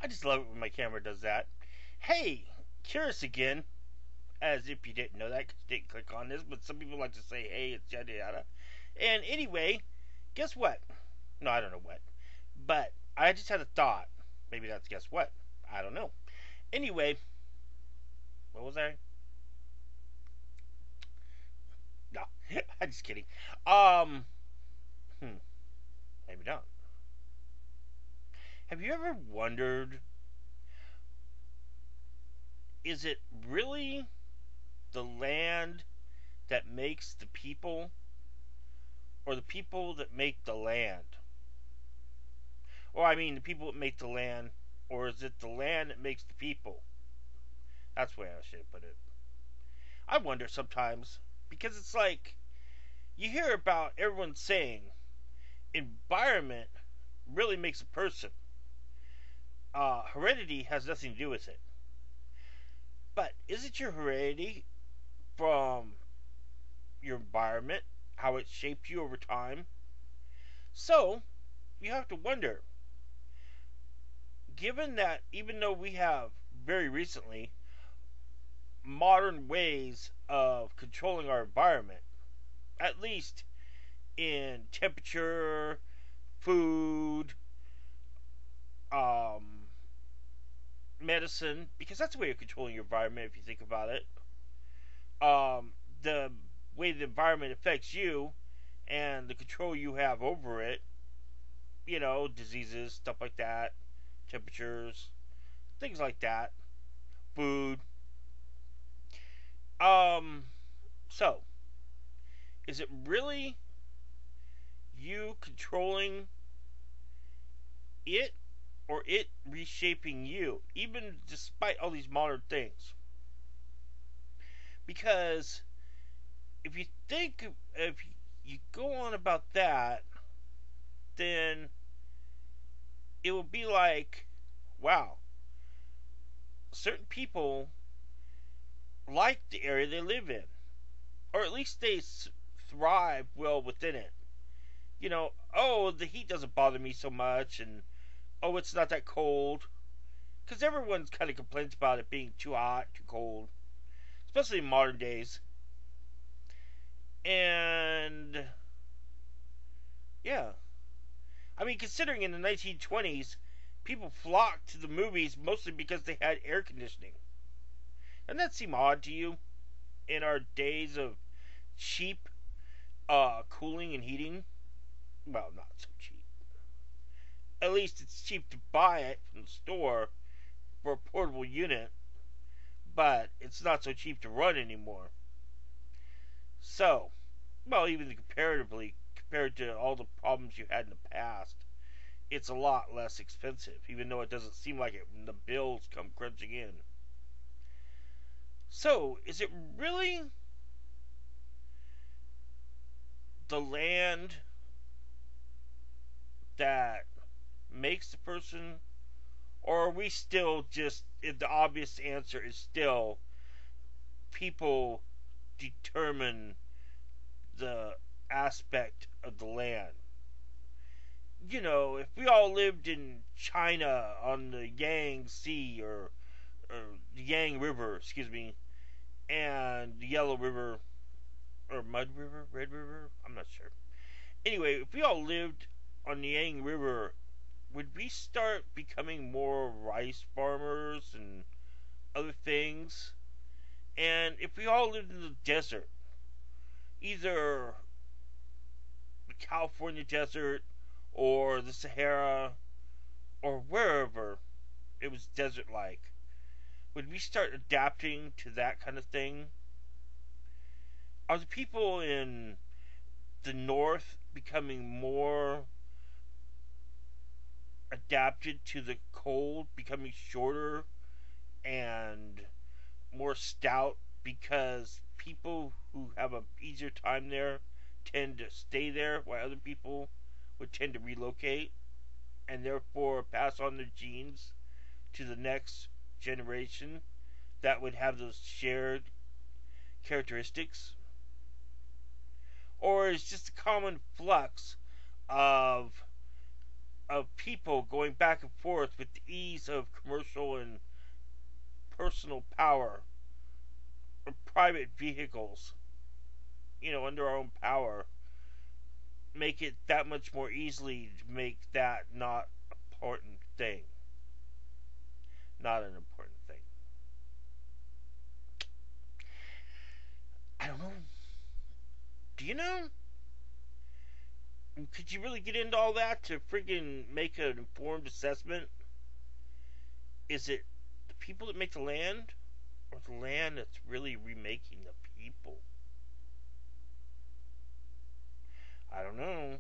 I just love it when my camera does that. Hey, curious again, as if you didn't know that because you didn't click on this, but some people like to say, hey, it's yada yada. And anyway, guess what? No, I don't know what. But I just had a thought. Maybe that's guess what? I don't know. Anyway, what was I? No, I'm just kidding. Um, maybe not. Have you ever wondered, is it really the land that makes the people, or the people that make the land? Or, I mean, the people that make the land, or is it the land that makes the people? That's the way I should put it. I wonder sometimes, because it's like, you hear about everyone saying, environment really makes a person. Heredity has nothing to do with it. But is it your heredity from your environment, how it shaped you over time? So, you have to wonder, given that even though we have very recently modern ways of controlling our environment, at least in temperature, food, um, medicine, because that's a way of controlling your environment if you think about it. The way the environment affects you and the control you have over it, diseases, stuff like that, temperatures, things like that, food. Um, so, is it really you controlling it or it reshaping you, even despite all these modern things? Because if you go on about that, then it will be like, wow, certain people like the area they live in, or at least they thrive well within it. Oh, the heat doesn't bother me so much, and oh, it's not that cold. Because everyone's kind of complains about it being too hot, too cold, especially in modern days. And yeah, I mean, considering in the 1920s, people flocked to the movies mostly because they had air conditioning. Doesn't that seem odd to you in our days of cheap cooling and heating? Well, not so cheap. At least it's cheap to buy it from the store for a portable unit, but it's not so cheap to run anymore. So, well, even comparatively, compared to all the problems you had in the past, it's a lot less expensive, even though it doesn't seem like it when the bills come crunching in. So, is it really the land that makes the person, or are we still just, if the obvious answer is still people determine the aspect of the land? If we all lived in China on the Yangtze or the Yang River, excuse me, and the Yellow River or Mud River, Red River, I'm not sure. Anyway, if we all lived on the Yang River, would we start becoming more rice farmers and other things? And if we all lived in the desert, either the California desert or the Sahara or wherever it was desert like, would we start adapting to that kind of thing? Are the people in the north becoming more adapted to the cold, becoming shorter and more stout because people who have a easier time there tend to stay there while other people would tend to relocate and therefore pass on their genes to the next generation that would have those shared characteristics? Or is just a common flux of of people going back and forth with the ease of commercial and personal power or private vehicles, under our own power, make it that much more easily to make that not important thing. Not an important thing. I don't know. Do you know? Could you really get into all that to friggin' make an informed assessment? Is it the people that make the land, or the land that's really remaking the people? I don't know.